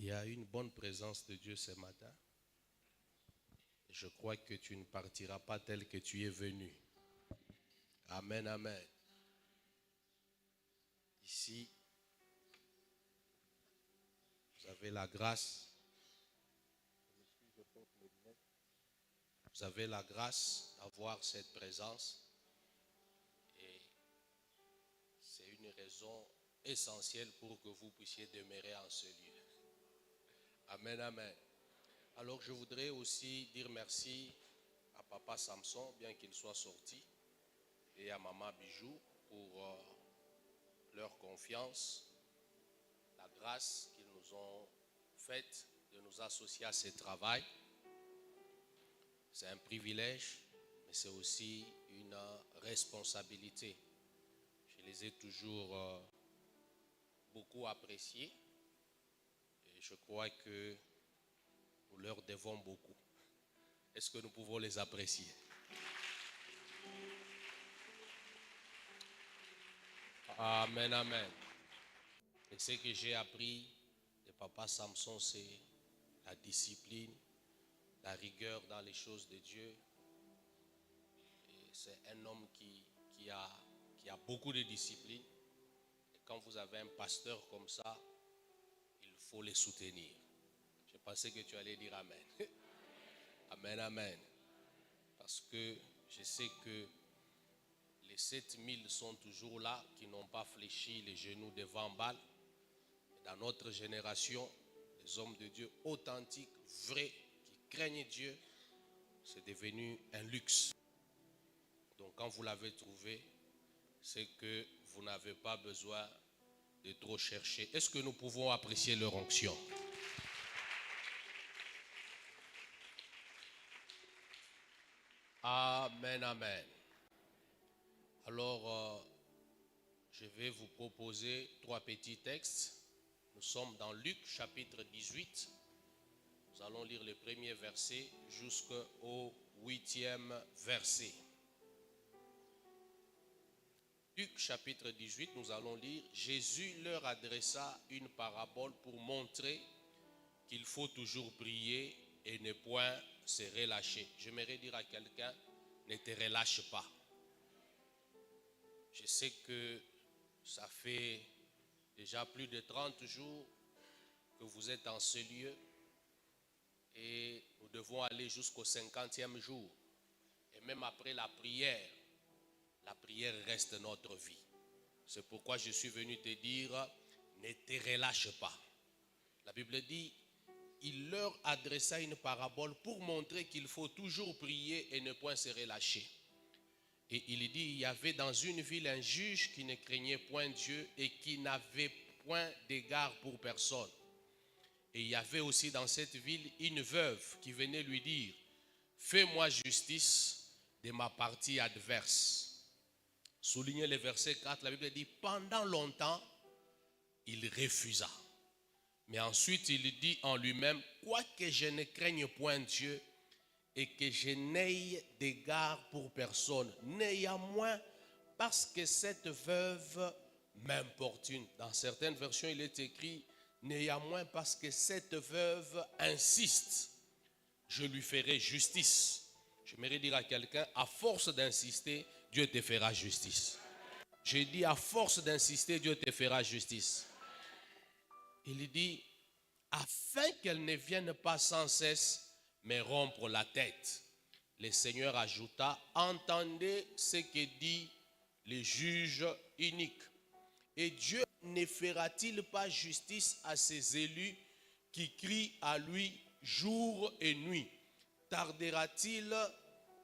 y a une bonne présence de Dieu ce matin. Je crois que tu ne partiras pas tel que tu es venu. Amen, amen. Ici, vous avez la grâce. Vous avez la grâce d'avoir cette présence. Et c'est une raison essentielle pour que vous puissiez demeurer en ce lieu. Amen, amen. Alors je voudrais aussi dire merci à Papa Samson, bien qu'il soit sorti, et à Maman Bijou pour leur confiance, la grâce qu'ils nous ont faite de nous associer à ce travail. C'est un privilège, mais c'est aussi une responsabilité. Je les ai toujours beaucoup appréciés et je crois que nous leur devons beaucoup. Est-ce que nous pouvons les apprécier? Amen, amen. Et ce que j'ai appris de Papa Samson, c'est la discipline, la rigueur dans les choses de Dieu. Et c'est un homme qui a beaucoup de discipline. Et quand vous avez un pasteur comme ça, il faut les soutenir. Je pensais que tu allais dire amen. Amen, amen. Parce que je sais que les 7000 sont toujours là, qui n'ont pas fléchi les genoux devant Baal. Dans notre génération, les hommes de Dieu authentiques, vrais, qui craignent Dieu, c'est devenu un luxe. Donc quand vous l'avez trouvé, c'est que vous n'avez pas besoin de trop chercher. Est-ce que nous pouvons apprécier leur onction? Amen, amen. Alors, je vais vous proposer 3 petits textes. Nous sommes dans Luc chapitre 18. Nous allons lire le premier verset jusqu'au 8e verset. Luc chapitre 18, nous allons lire. Jésus leur adressa une parabole pour montrer qu'il faut toujours prier et ne point se relâcher. J'aimerais dire à quelqu'un, ne te relâche pas. Je sais que ça fait déjà plus de 30 jours que vous êtes en ce lieu et nous devons aller jusqu'au 50e jour. Et même après la prière reste notre vie. C'est pourquoi je suis venu te dire, ne te relâche pas. La Bible dit, il leur adressa une parabole pour montrer qu'il faut toujours prier et ne point se relâcher. Et il dit, il y avait dans une ville un juge qui ne craignait point Dieu et qui n'avait point d'égard pour personne. Et il y avait aussi dans cette ville une veuve qui venait lui dire, fais-moi justice de ma partie adverse. Soulignez le verset 4, la Bible dit, pendant longtemps, il refusa. Mais ensuite, il dit en lui-même, quoique je ne craigne point Dieu et que je n'aie d'égard pour personne, néanmoins, parce que cette veuve m'importune. Dans certaines versions, il est écrit, néanmoins, parce que cette veuve insiste, je lui ferai justice. J'aimerais dire à quelqu'un, à force d'insister, Dieu te fera justice. J'ai dit, à force d'insister, Dieu te fera justice. Il dit, afin qu'elle ne vienne pas sans cesse me rompre la tête. Le Seigneur ajouta, entendez ce que dit le juge unique. Et Dieu ne fera-t-il pas justice à ses élus qui crient à lui jour et nuit? Tardera-t-il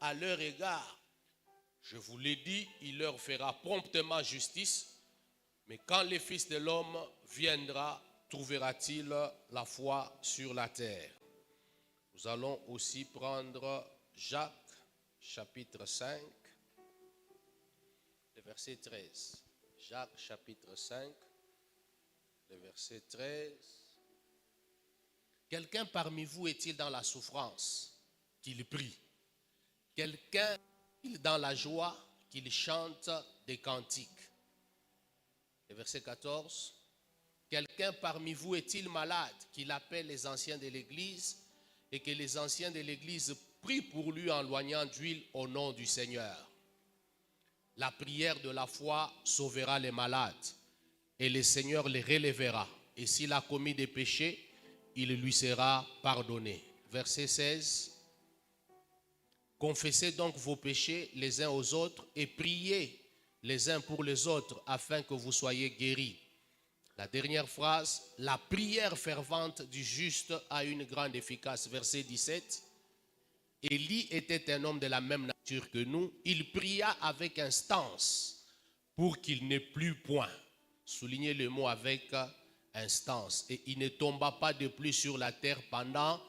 à leur égard? Je vous l'ai dit, il leur fera promptement justice. Mais quand le Fils de l'homme viendra, trouvera-t-il la foi sur la terre? Nous allons aussi prendre Jacques, chapitre 5, le verset 13. Jacques, chapitre 5, le verset 13. Quelqu'un parmi vous est-il dans la souffrance? Qu'il prie. Quelqu'un est-il dans la joie? Qu'il chante des cantiques. Le verset 14. quelqu'un parmi vous est-il malade, qu'il appelle les anciens de l'Église et que les anciens de l'Église prient pour lui en loignant d'huile au nom du Seigneur. La prière de la foi sauvera les malades et le Seigneur les relèvera. Et s'il a commis des péchés, il lui sera pardonné. Verset 16. Confessez donc vos péchés les uns aux autres et priez les uns pour les autres afin que vous soyez guéris. La dernière phrase, la prière fervente du juste a une grande efficace. Verset 17. Élie était un homme de la même nature que nous. Il pria avec instance pour qu'il n'ait plus point. Soulignez le mot avec instance. Et il ne tomba pas de pluie sur la terre pendant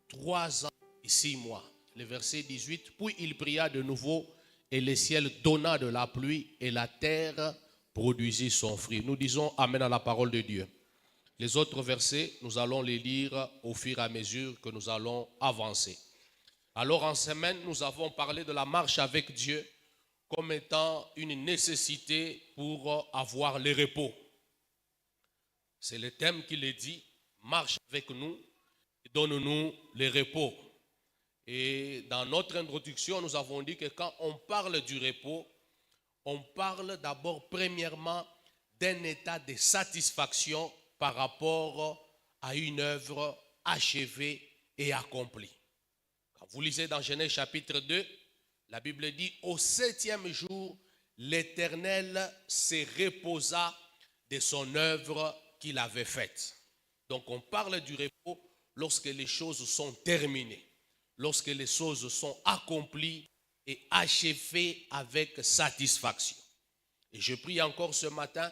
3 ans et 6 mois. Le verset 18. Puis il pria de nouveau et le ciel donna de la pluie et la terre produisit son fruit. Nous disons amen à la parole de Dieu. Les autres versets, nous allons les lire au fur et à mesure que nous allons avancer. Alors en semaine, nous avons parlé de la marche avec Dieu comme étant une nécessité pour avoir le repos. C'est le thème qui le dit, marche avec nous et donne-nous le repos. Et dans notre introduction, nous avons dit que quand on parle du repos, on parle d'abord premièrement d'un état de satisfaction par rapport à une œuvre achevée et accomplie. Quand vous lisez dans Genèse chapitre 2, la Bible dit « Au 7e jour, l'Éternel se reposa de son œuvre qu'il avait faite. » Donc on parle du repos lorsque les choses sont terminées, lorsque les choses sont accomplies et achevées avec satisfaction. Et je prie encore ce matin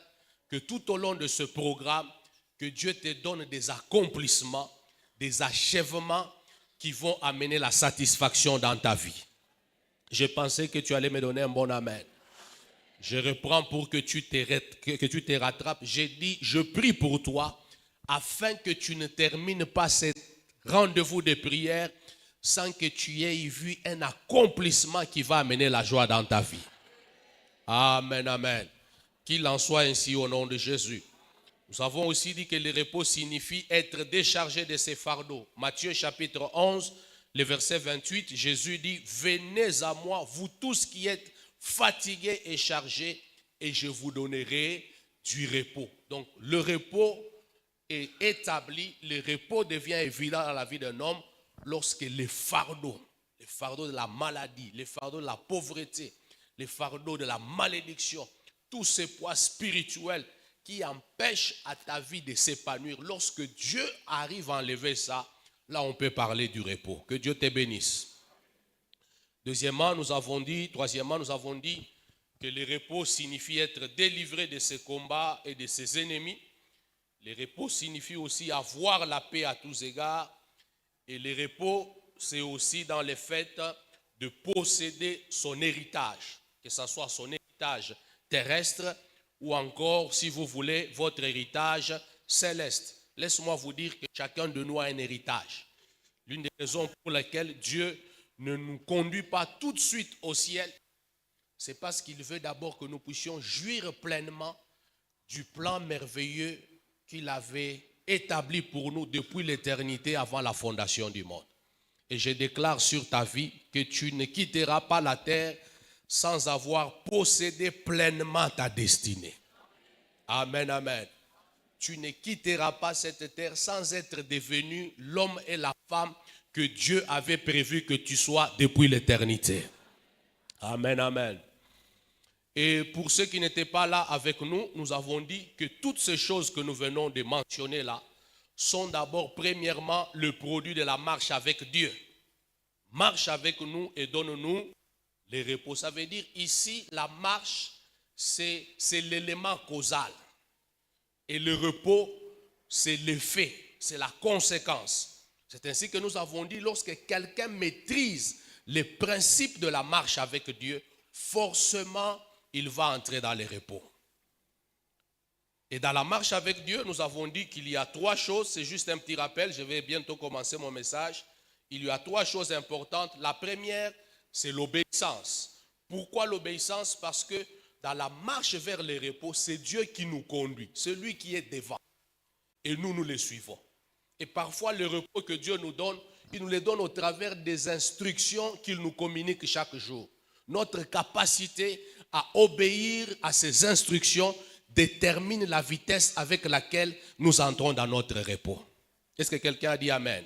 que tout au long de ce programme, que Dieu te donne des accomplissements, des achèvements qui vont amener la satisfaction dans ta vie. Je pensais que tu allais me donner un bon amen. Je reprends pour que tu te rattrapes. J'ai dit, je prie pour toi afin que tu ne termines pas ce rendez-vous de prière sans que tu aies vu un accomplissement qui va amener la joie dans ta vie. Amen, amen. Qu'il en soit ainsi au nom de Jésus. Nous avons aussi dit que le repos signifie être déchargé de ses fardeaux. Matthieu chapitre 11, le verset 28, Jésus dit « Venez à moi, vous tous qui êtes fatigués et chargés, et je vous donnerai du repos. » Donc le repos est établi, le repos devient évident dans la vie d'un homme lorsque les fardeaux de la maladie, les fardeaux de la pauvreté, les fardeaux de la malédiction, tous ces poids spirituels qui empêchent à ta vie de s'épanouir. Lorsque Dieu arrive à enlever ça, là on peut parler du repos. Que Dieu te bénisse. Troisièmement, nous avons dit que le repos signifie être délivré de ses combats et de ses ennemis. Le repos signifie aussi avoir la paix à tous égards. Et le repos, c'est aussi dans le fait de posséder son héritage, que ce soit son héritage terrestre ou encore, si vous voulez, votre héritage céleste. Laisse-moi vous dire que chacun de nous a un héritage. L'une des raisons pour lesquelles Dieu ne nous conduit pas tout de suite au ciel, c'est parce qu'il veut d'abord que nous puissions jouir pleinement du plan merveilleux qu'il avait établi pour nous depuis l'éternité avant la fondation du monde. Et je déclare sur ta vie que tu ne quitteras pas la terre sans avoir possédé pleinement ta destinée. Amen, amen. Tu ne quitteras pas cette terre sans être devenu l'homme et la femme que Dieu avait prévu que tu sois depuis l'éternité. Amen, amen. Et pour ceux qui n'étaient pas là avec nous, nous avons dit que toutes ces choses que nous venons de mentionner là sont d'abord premièrement le produit de la marche avec Dieu. Marche avec nous et donne-nous le repos. Ça veut dire ici, la marche, c'est l'élément causal. Et le repos, c'est l'effet, c'est la conséquence. C'est ainsi que nous avons dit, lorsque quelqu'un maîtrise les principes de la marche avec Dieu, forcément, il va entrer dans le repos. Et dans la marche avec Dieu, nous avons dit qu'il y a 3 choses. C'est juste un petit rappel, je vais bientôt commencer mon message. Il y a 3 choses importantes. La première, c'est l'obéissance. Pourquoi l'obéissance? Parce que dans la marche vers le repos, c'est Dieu qui nous conduit, celui qui est devant. et nous les suivons. Et parfois, le repos que Dieu nous donne, il nous le donne au travers des instructions qu'il nous communique chaque jour. Notre capacité à obéir à ces instructions détermine la vitesse avec laquelle nous entrons dans notre repos. Est-ce que quelqu'un a dit Amen?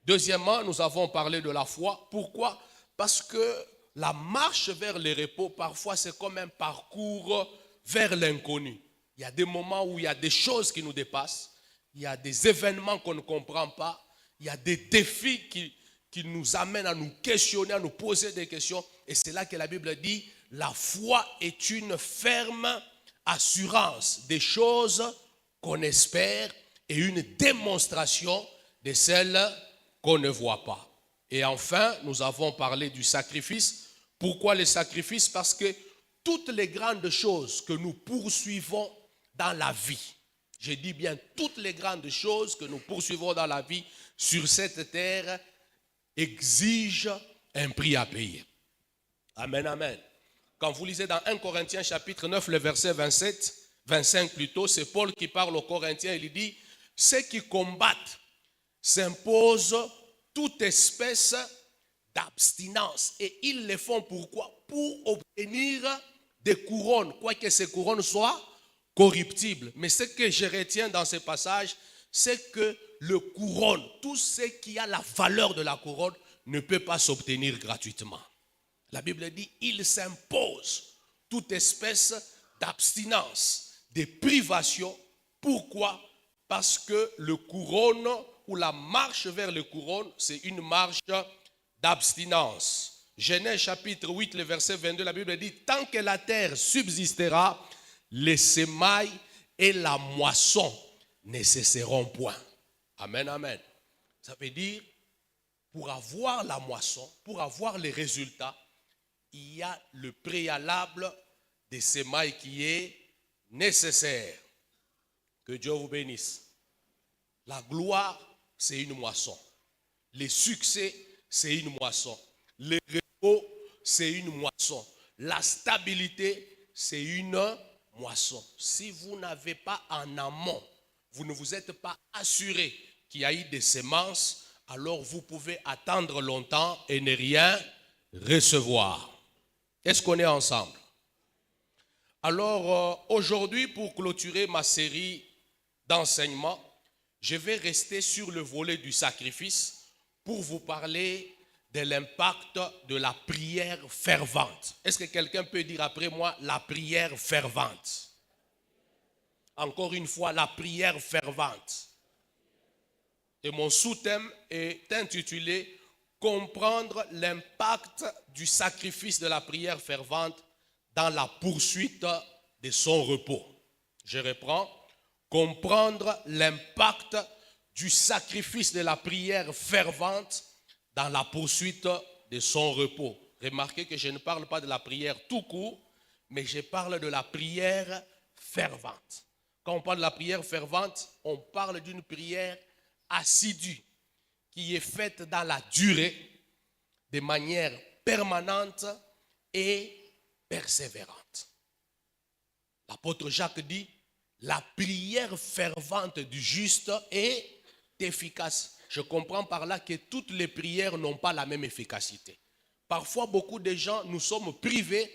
Deuxièmement, nous avons parlé de la foi. Pourquoi? Parce que la marche vers le repos, parfois, c'est comme un parcours vers l'inconnu. Il y a des moments où il y a des choses qui nous dépassent. Il y a des événements qu'on ne comprend pas. Il y a des défis qui nous amènent à nous questionner, à nous poser des questions. Et c'est là que la Bible dit, la foi est une ferme assurance des choses qu'on espère et une démonstration de celles qu'on ne voit pas. Et enfin, nous avons parlé du sacrifice. Pourquoi le sacrifice? Parce que toutes les grandes choses que nous poursuivons dans la vie, je dis bien toutes les grandes choses que nous poursuivons dans la vie sur cette terre exigent un prix à payer. Amen, amen. Quand vous lisez dans 1 Corinthiens chapitre 9, le verset 25 plutôt, c'est Paul qui parle aux Corinthiens, il dit, ceux qui combattent s'imposent toute espèce d'abstinence. Et ils le font pourquoi? Pour obtenir des couronnes, quoique ces couronnes soient corruptibles. Mais ce que je retiens dans ce passage, c'est que le couronne, tout ce qui a la valeur de la couronne, ne peut pas s'obtenir gratuitement. La Bible dit, il s'impose toute espèce d'abstinence, de privation. Pourquoi? Parce que le couronne ou la marche vers le couronne, c'est une marche d'abstinence. Genèse chapitre 8, le verset 22, la Bible dit, tant que la terre subsistera, les semailles et la moisson ne cesseront point. Amen, amen. Ça veut dire, pour avoir la moisson, pour avoir les résultats, il y a le préalable des semailles qui est nécessaire. Que Dieu vous bénisse. La gloire, c'est une moisson. Le succès, c'est une moisson. Le repos, c'est une moisson. La stabilité, c'est une moisson. Si vous n'avez pas en amont, vous ne vous êtes pas assuré qu'il y a eu des semences, alors vous pouvez attendre longtemps et ne rien recevoir. Est-ce qu'on est ensemble? Alors, aujourd'hui, pour clôturer ma série d'enseignements, je vais rester sur le volet du sacrifice pour vous parler de l'impact de la prière fervente. Est-ce que quelqu'un peut dire après moi la prière fervente? Encore une fois, la prière fervente. Et mon sous-thème est intitulé « Comprendre l'impact du sacrifice de la prière fervente dans la poursuite de son repos ». Je reprends. Comprendre l'impact du sacrifice de la prière fervente dans la poursuite de son repos. Remarquez que je ne parle pas de la prière tout court, mais je parle de la prière fervente. Quand on parle de la prière fervente, on parle d'une prière assidue qui est faite dans la durée, de manière permanente et persévérante. L'apôtre Jacques dit, la prière fervente du juste est efficace. Je comprends par là que toutes les prières n'ont pas la même efficacité. Parfois, beaucoup de gens, nous sommes privés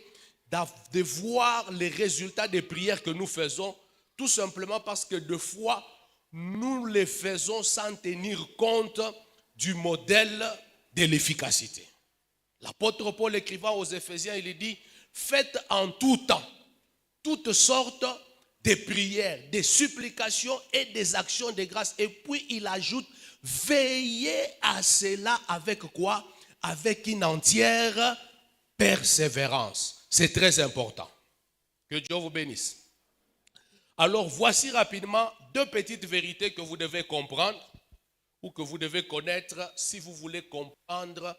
de voir les résultats des prières que nous faisons, tout simplement parce que des fois, nous les faisons sans tenir compte du modèle de l'efficacité. L'apôtre Paul écrivant aux Éphésiens, il dit, faites en tout temps toutes sortes de prières, des supplications et des actions de grâce. Et puis il ajoute, veillez à cela avec quoi? Avec une entière persévérance. C'est très important. Que Dieu vous bénisse. Alors voici rapidement deux petites vérités que vous devez comprendre ou que vous devez connaître si vous voulez comprendre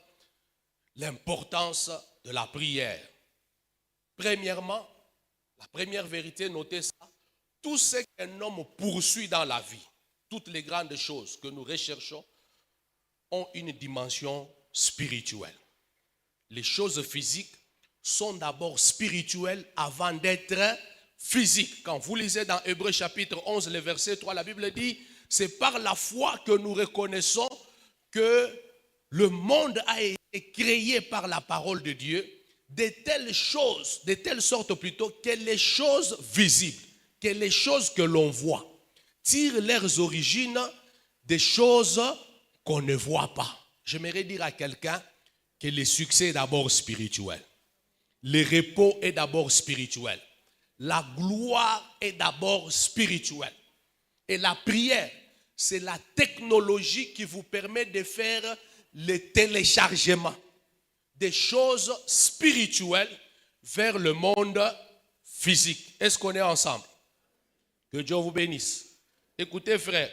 l'importance de la prière. Premièrement, la première vérité, notez ça, tout ce qu'un homme poursuit dans la vie, toutes les grandes choses que nous recherchons ont une dimension spirituelle. Les choses physiques sont d'abord spirituelles avant d'être physique. Quand vous lisez dans Hébreux chapitre 11, le verset 3, la Bible dit, c'est par la foi que nous reconnaissons que le monde a été créé par la parole de Dieu, de telle sorte plutôt que les choses visibles, que les choses que l'on voit, tirent leurs origines des choses qu'on ne voit pas. J'aimerais dire à quelqu'un que le succès est d'abord spirituel. Le repos est d'abord spirituel. La gloire est d'abord spirituelle. Et la prière, c'est la technologie qui vous permet de faire le téléchargement des choses spirituelles vers le monde physique. Est-ce qu'on est ensemble? Que Dieu vous bénisse. Écoutez frère,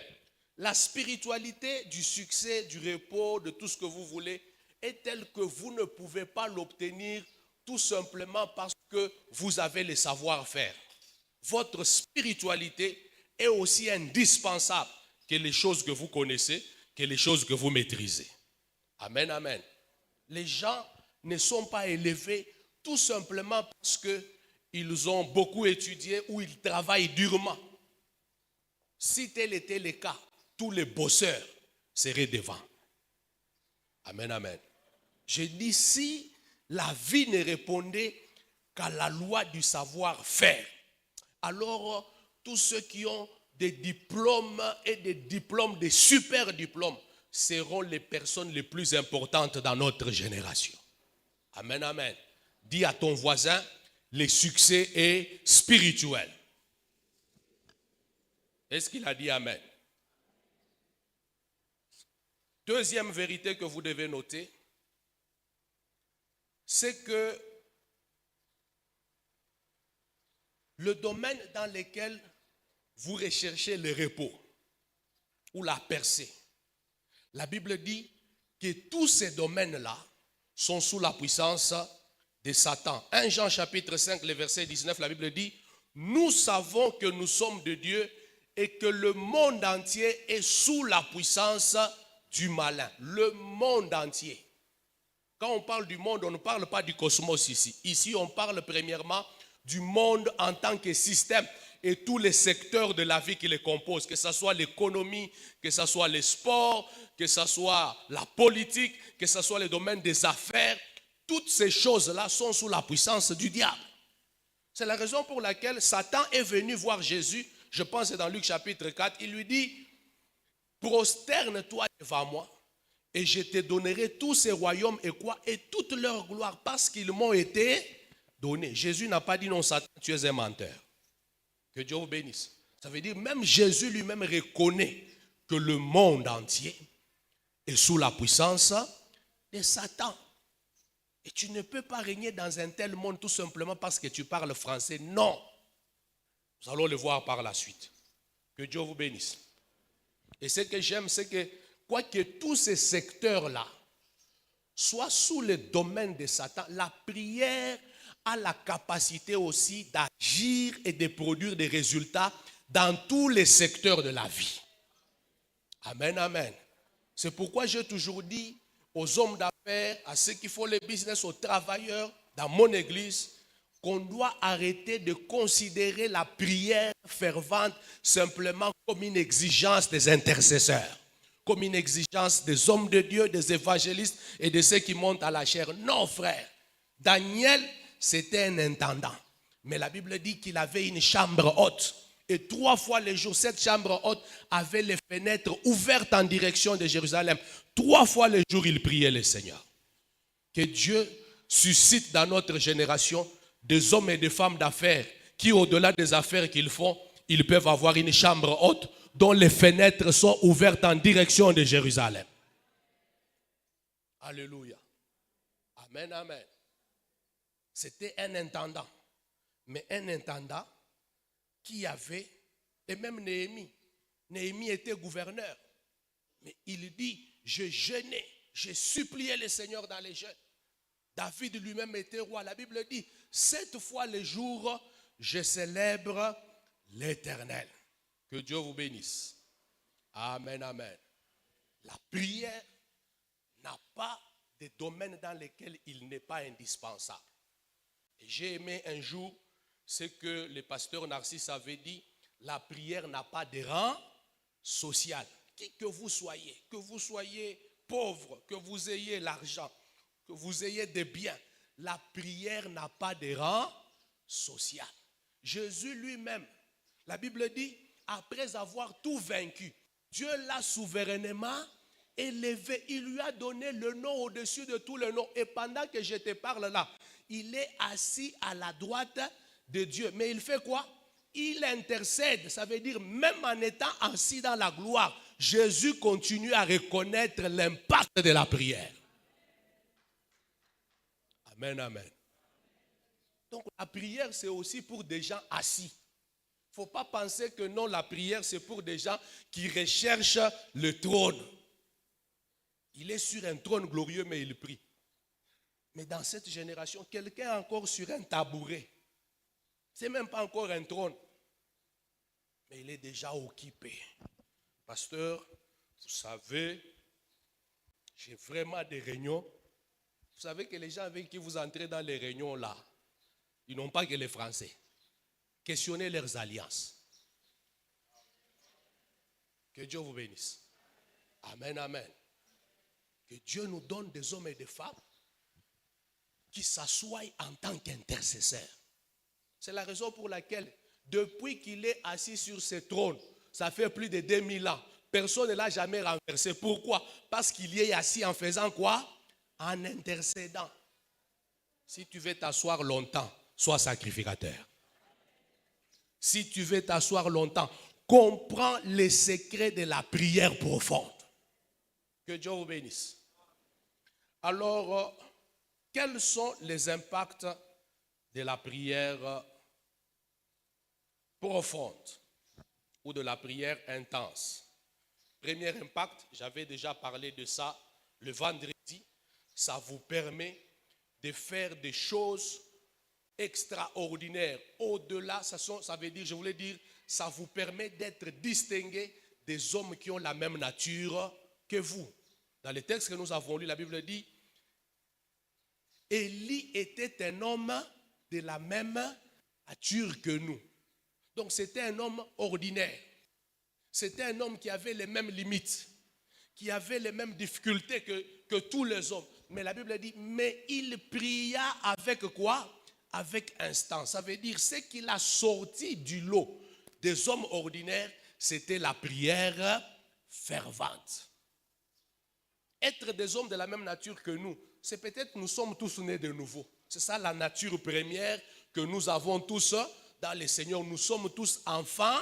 la spiritualité du succès, du repos, de tout ce que vous voulez, est telle que vous ne pouvez pas l'obtenir tout simplement parce que vous avez le savoir-faire. Votre spiritualité est aussi indispensable que les choses que vous connaissez, que les choses que vous maîtrisez. Amen, amen. Les gens ne sont pas élevés tout simplement parce qu'ils ont beaucoup étudié ou ils travaillent durement. Si tel était le cas, tous les bosseurs seraient devant. Amen, amen. J'ai dit si la vie ne répondait qu'à la loi du savoir-faire, alors tous ceux qui ont des diplômes et des diplômes, des super diplômes, seront les personnes les plus importantes dans notre génération. Amen, amen. Dis à ton voisin, le succès est spirituel. Est-ce qu'il a dit amen? Deuxième vérité que vous devez noter, c'est que le domaine dans lequel vous recherchez le repos ou la percée, la Bible dit que tous ces domaines-là sont sous la puissance de Satan. 1 Jean chapitre 5, le verset 19, la Bible dit, nous savons que nous sommes de Dieu et que le monde entier est sous la puissance du malin. Le monde entier. Quand on parle du monde, on ne parle pas du cosmos ici. Ici, on parle premièrement du monde en tant que système et tous les secteurs de la vie qui les composent, que ce soit l'économie, que ce soit les sports, que ce soit la politique, que ce soit le domaine des affaires. Toutes ces choses-là sont sous la puissance du diable. C'est la raison pour laquelle Satan est venu voir Jésus, je pense que c'est dans Luc chapitre 4, il lui dit, prosterne-toi devant moi et je te donnerai tous ces royaumes et quoi? Et toute leur gloire parce qu'ils m'ont été donnés. Jésus n'a pas dit non, Satan, tu es un menteur. Que Dieu vous bénisse. Ça veut dire même Jésus lui-même reconnaît que le monde entier est sous la puissance de Satan. Et tu ne peux pas régner dans un tel monde tout simplement parce que tu parles français. Non. Nous allons le voir par la suite. Que Dieu vous bénisse. Et ce que j'aime, c'est que quoique tous ces secteurs-là soient sous le domaine de Satan, la prière a la capacité aussi d'agir et de produire des résultats dans tous les secteurs de la vie. Amen, amen. C'est pourquoi j'ai toujours dit aux hommes d'affaires, à ceux qui font le business, aux travailleurs dans mon église, qu'on doit arrêter de considérer la prière fervente simplement comme une exigence des intercesseurs, comme une exigence des hommes de Dieu, des évangélistes et de ceux qui montent à la chair. Non, frère. Daniel, c'était un intendant. Mais la Bible dit qu'il avait une chambre haute. Et 3 fois le jour, cette chambre haute avait les fenêtres ouvertes en direction de Jérusalem. 3 fois le jour, il priait le Seigneur. Que Dieu suscite dans notre génération des hommes et des femmes d'affaires qui, au-delà des affaires qu'ils font, ils peuvent avoir une chambre haute dont les fenêtres sont ouvertes en direction de Jérusalem. Alléluia. Amen, amen. C'était un intendant. Mais un intendant qui avait, et même Néhémie. Néhémie était gouverneur. Mais il dit, je jeûnais, je suppliais le Seigneur dans les jeûnes. David lui-même était roi. La Bible dit, 7 fois le jour, je célèbre l'Éternel. Que Dieu vous bénisse. Amen, amen. La prière n'a pas de domaine dans lequel il n'est pas indispensable. Et j'ai aimé un jour c'est que le pasteur Narcisse avait dit, la prière n'a pas de rang social. Qui que vous soyez pauvre, que vous ayez l'argent, que vous ayez des biens, la prière n'a pas de rang social. Jésus lui-même, la Bible dit, après avoir tout vaincu, Dieu l'a souverainement élevé. Il lui a donné le nom au-dessus de tous les noms. Et pendant que je te parle là, il est assis à la droite de Dieu. Mais il fait quoi? Il intercède. Ça veut dire même en étant assis dans la gloire, Jésus continue à reconnaître l'impact de la prière. Amen, amen. Donc la prière, c'est aussi pour des gens assis. Il ne faut pas penser que non, la prière, c'est pour des gens qui recherchent le trône. Il est sur un trône glorieux, mais il prie. Mais dans cette génération, quelqu'un est encore sur un tabouret. Ce n'est même pas encore un trône. Mais il est déjà occupé. Pasteur, vous savez, j'ai vraiment des réunions. Vous savez que les gens avec qui vous entrez dans les réunions là, ils n'ont pas que les Français. Questionnez leurs alliances. Que Dieu vous bénisse. Amen, amen. Que Dieu nous donne des hommes et des femmes qui s'assoient en tant qu'intercesseurs. C'est la raison pour laquelle, depuis qu'il est assis sur ce trône, ça fait plus de 2000 ans, personne ne l'a jamais renversé. Pourquoi? Parce qu'il y est assis en faisant quoi? En intercédant. Si tu veux t'asseoir longtemps, sois sacrificateur. Si tu veux t'asseoir longtemps, comprends les secrets de la prière profonde. Que Dieu vous bénisse. Alors, quels sont les impacts de la prière profonde ou de la prière intense? Premier impact, j'avais déjà parlé de ça le vendredi, ça vous permet de faire des choses extraordinaires. Au-delà, ça veut dire, je voulais dire, ça vous permet d'être distingué des hommes qui ont la même nature que vous. Dans le texte que nous avons lu, la Bible dit, Élie était un homme de la même nature que nous. Donc c'était un homme ordinaire. C'était un homme qui avait les mêmes limites, qui avait les mêmes difficultés que tous les hommes. Mais la Bible dit, mais il pria avec quoi? Avec instance. Ça veut dire, ce qu'il a sorti du lot des hommes ordinaires, c'était la prière fervente. Être des hommes de la même nature que nous, c'est peut-être nous sommes tous nés de nouveau. C'est ça la nature première que nous avons tous dans le Seigneur. Nous sommes tous enfants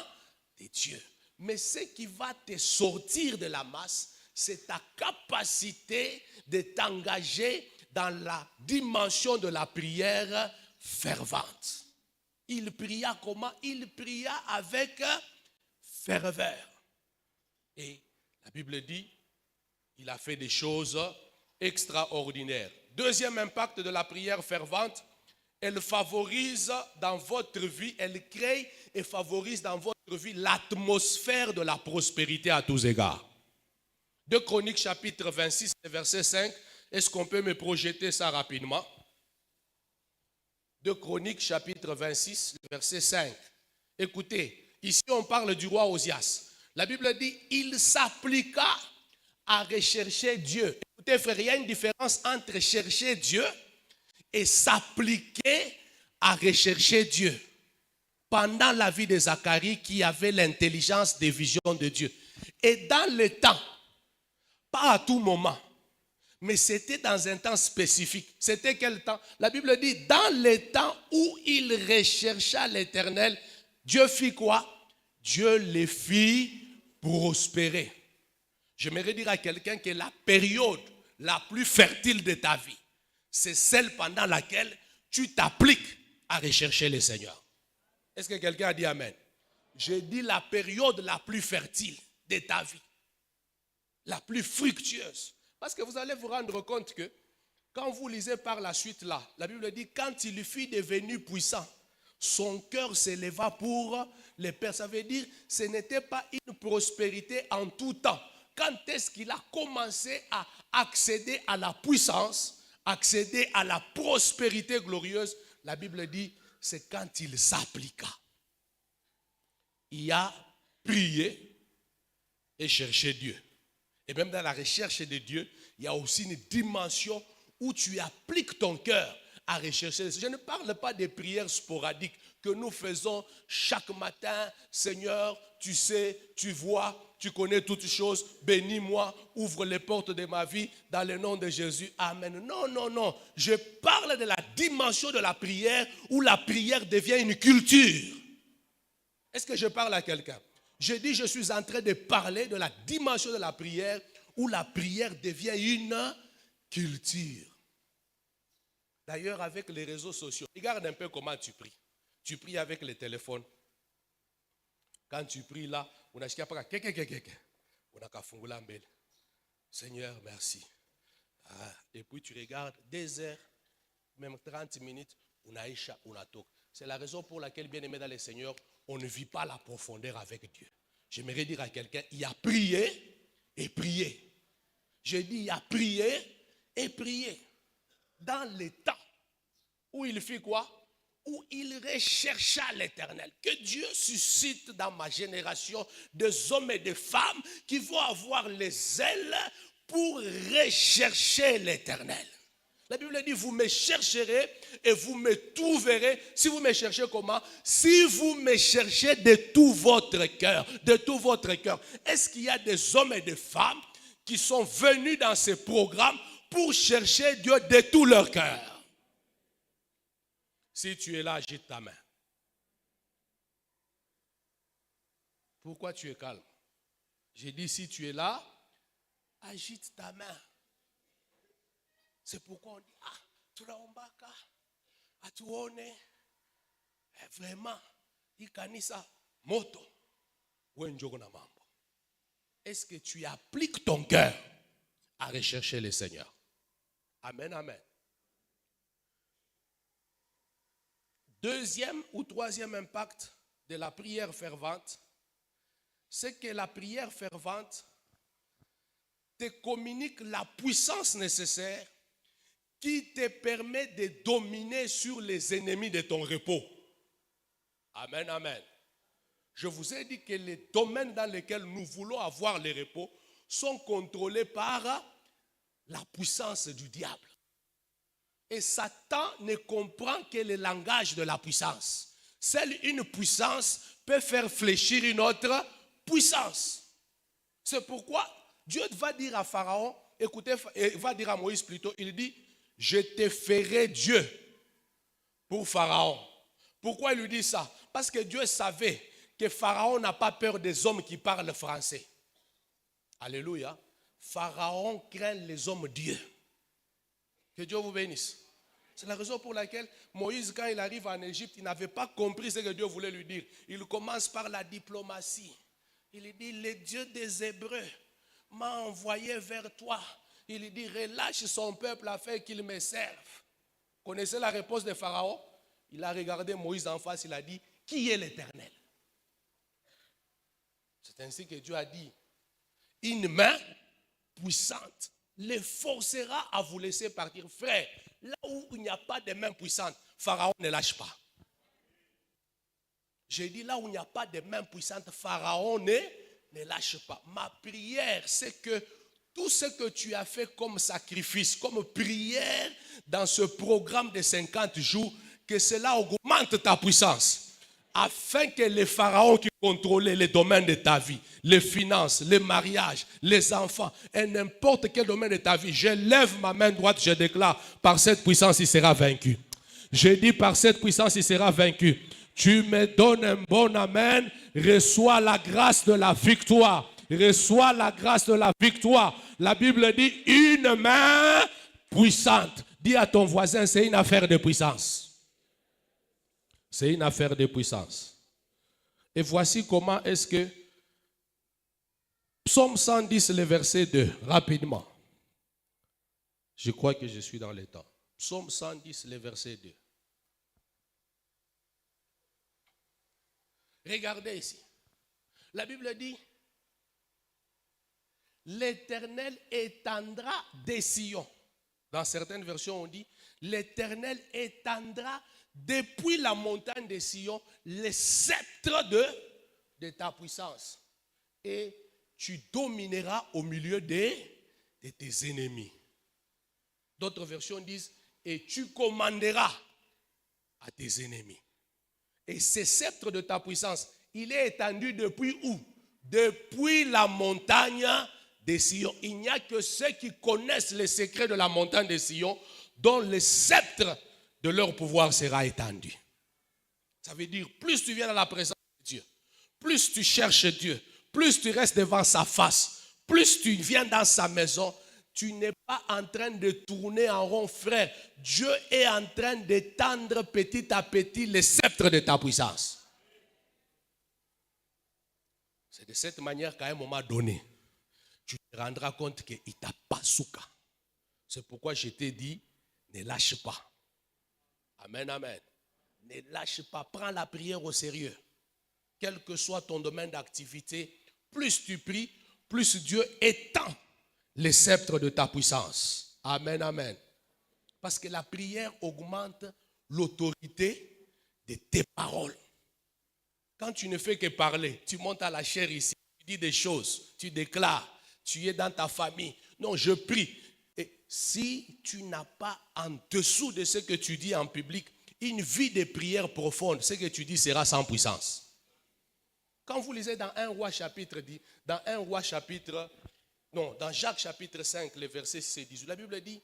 de Dieu. Mais ce qui va te sortir de la masse, c'est ta capacité de t'engager dans la dimension de la prière fervente. Il pria comment? Il pria avec ferveur. Et la Bible dit, il a fait des choses extraordinaires. Deuxième impact de la prière fervente, elle favorise dans votre vie, elle crée et favorise dans votre vie l'atmosphère de la prospérité à tous égards. 2 Chroniques chapitre 26, verset 5, est-ce qu'on peut me projeter ça rapidement? 2 Chroniques chapitre 26, verset 5. Écoutez, ici on parle du roi Osias. La Bible dit, il s'appliqua à rechercher Dieu. Écoutez frère, il y a une différence entre chercher Dieu et s'appliquer à rechercher Dieu. Pendant la vie de Zacharie qui avait l'intelligence des visions de Dieu. Et dans le temps, pas à tout moment, mais c'était dans un temps spécifique. C'était quel temps? La Bible dit, dans le temps où il rechercha l'Éternel, Dieu fit quoi? Dieu les fit prospérer. J'aimerais dire à quelqu'un que la période la plus fertile de ta vie, c'est celle pendant laquelle tu t'appliques à rechercher le Seigneur. Est-ce que quelqu'un a dit Amen? J'ai dit la période la plus fertile de ta vie, la plus fructueuse. Parce que vous allez vous rendre compte que quand vous lisez par la suite là, la Bible dit quand il fut devenu puissant, son cœur s'éleva pour les pères. Ça veut dire ce n'était pas une prospérité en tout temps. Quand est-ce qu'il a commencé à accéder à la puissance, accéder à la prospérité glorieuse? La Bible dit c'est quand il s'appliqua. Il y a prié et cherché Dieu. Et même dans la recherche de Dieu, il y a aussi une dimension où tu appliques ton cœur à rechercher. Je ne parle pas des prières sporadiques que nous faisons chaque matin. Seigneur, tu sais, tu vois, tu connais toutes choses. Bénis-moi, ouvre les portes de ma vie dans le nom de Jésus. Amen. Non, non, non. Je parle de la dimension de la prière où la prière devient une culture. Est-ce que je parle à quelqu'un? Je dis, je suis en train de parler de la dimension de la prière où la prière devient une culture. D'ailleurs, avec les réseaux sociaux, regarde un peu comment tu pries. Tu pries avec le téléphone. Quand tu pries là, on a Seigneur, merci. Et puis tu regardes 2 heures, même 30 minutes, c'est la raison pour laquelle, bien aimé dans le Seigneur, on ne vit pas la profondeur avec Dieu. J'aimerais dire à quelqu'un, il a prié et prié. Je dis, il a prié et prié. Dans le temps où il fit quoi? Où il rechercha l'Éternel. Que Dieu suscite dans ma génération des hommes et des femmes qui vont avoir les ailes pour rechercher l'Éternel. La Bible dit, vous me chercherez et vous me trouverez. Si vous me cherchez comment? Si vous me cherchez de tout votre cœur. De tout votre cœur. Est-ce qu'il y a des hommes et des femmes qui sont venus dans ce programme pour chercher Dieu de tout leur cœur? Si tu es là, agite ta main. Pourquoi tu es calme? J'ai dit, si tu es là, agite ta main. C'est pourquoi on dit, tunaombaka, atuone, vraiment, ikanisa, moto, wenjogo na mambo. Est-ce que tu appliques ton cœur à rechercher le Seigneur? Amen, amen. Deuxième ou troisième impact de la prière fervente, c'est que la prière fervente te communique la puissance nécessaire qui te permet de dominer sur les ennemis de ton repos. Amen, amen. Je vous ai dit que les domaines dans lesquels nous voulons avoir le repos sont contrôlés par la puissance du diable. Et Satan ne comprend que le langage de la puissance. Seule une puissance peut faire fléchir une autre puissance. C'est pourquoi Dieu va dire à Pharaon, écoutez, il va dire à Moïse plutôt, il dit, je te ferai Dieu pour Pharaon. Pourquoi il lui dit ça? Parce que Dieu savait que Pharaon n'a pas peur des hommes qui parlent français. Alléluia. Pharaon craint les hommes Dieu. Que Dieu vous bénisse. C'est la raison pour laquelle Moïse, quand il arrive en Égypte, il n'avait pas compris ce que Dieu voulait lui dire. Il commence par la diplomatie. Il dit, le Dieu des Hébreux m'a envoyé vers toi. Il dit, relâche son peuple afin qu'il me serve. Connaissez la réponse de Pharaon? Il a regardé Moïse en face, il a dit, qui est l'Éternel? C'est ainsi que Dieu a dit, une main puissante les forcera à vous laisser partir. Frère, là où il n'y a pas de main puissante, Pharaon ne lâche pas. J'ai dit là où il n'y a pas de main puissante, Pharaon ne lâche pas. Ma prière, c'est que tout ce que tu as fait comme sacrifice, comme prière dans ce programme de 50 jours, que cela augmente ta puissance. Afin que les pharaons qui contrôlaient les domaines de ta vie, les finances, les mariages, les enfants, et n'importe quel domaine de ta vie, je lève ma main droite, je déclare, par cette puissance, il sera vaincu. Je dis, par cette puissance, il sera vaincu. Tu me donnes un bon amen, reçois la grâce de la victoire. Reçois la grâce de la victoire. La Bible dit, une main puissante. Dis à ton voisin, c'est une affaire de puissance. C'est une affaire de puissance. Et voici comment est-ce que Psaume 110, le verset 2, rapidement. Je crois que je suis dans le temps. Psaume 110, le verset 2. Regardez ici. La Bible dit, l'Éternel étendra des sillons. Dans certaines versions, on dit, l'Éternel étendra depuis la montagne de Sion les sceptres de ta puissance. Et tu domineras au milieu de tes ennemis. D'autres versions disent, et tu commanderas à tes ennemis. Et ce sceptre de ta puissance, il est étendu depuis où? Depuis la montagne de Sion. Il n'y a que ceux qui connaissent les secrets de la montagne de Sion dont le sceptre de leur pouvoir sera étendu. Ça veut dire, plus tu viens dans la présence de Dieu, plus tu cherches Dieu, plus tu restes devant sa face, plus tu viens dans sa maison, tu n'es pas en train de tourner en rond, frère. Dieu est en train d'étendre petit à petit le sceptre de ta puissance. C'est de cette manière qu'à un moment donné, tu te rendras compte qu'il t'a pas souka. C'est pourquoi je t'ai dit, ne lâche pas. Amen, amen. Ne lâche pas, prends la prière au sérieux. Quel que soit ton domaine d'activité, plus tu pries, plus Dieu étend les sceptres de ta puissance. Amen, amen. Parce que la prière augmente l'autorité de tes paroles. Quand tu ne fais que parler, tu montes à la chair ici, tu dis des choses, tu déclares, tu es dans ta famille. Non, je prie. Et si tu n'as pas en dessous de ce que tu dis en public, une vie de prière profonde, ce que tu dis sera sans puissance. Quand vous lisez dans 1 Roi chapitre 10, dans Jacques chapitre 5, le verset 6 et 18, la Bible dit,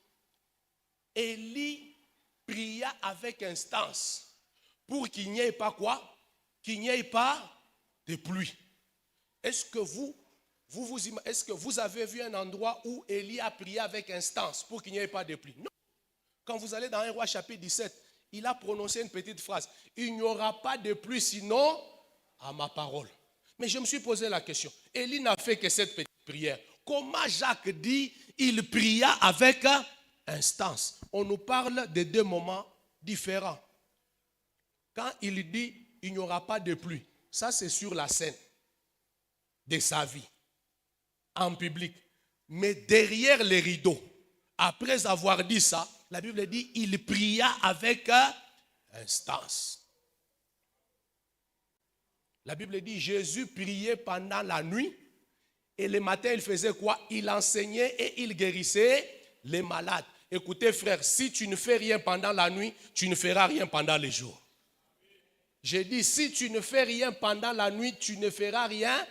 Élie pria avec instance pour qu'il n'y ait pas quoi? Qu'il n'y ait pas de pluie. Est-ce que vous avez vu un endroit où Élie a prié avec instance pour qu'il n'y ait pas de pluie? Non. Quand vous allez dans 1 Roi chapitre 17, il a prononcé une petite phrase. Il n'y aura pas de pluie sinon à ma parole. Mais je me suis posé la question. Élie n'a fait que cette petite prière. Comment Jacques dit, il pria avec instance? On nous parle de deux moments différents. Quand il dit, il n'y aura pas de pluie, ça c'est sur la scène de sa vie, en public. Mais derrière les rideaux, après avoir dit ça, la Bible dit, il pria avec instance. La Bible dit, Jésus priait pendant la nuit et le matin, il faisait quoi? Il enseignait et il guérissait les malades. Écoutez frère, si tu ne fais rien pendant la nuit, tu ne feras rien pendant les jours. J'ai dit, si tu ne fais rien pendant la nuit, tu ne feras rien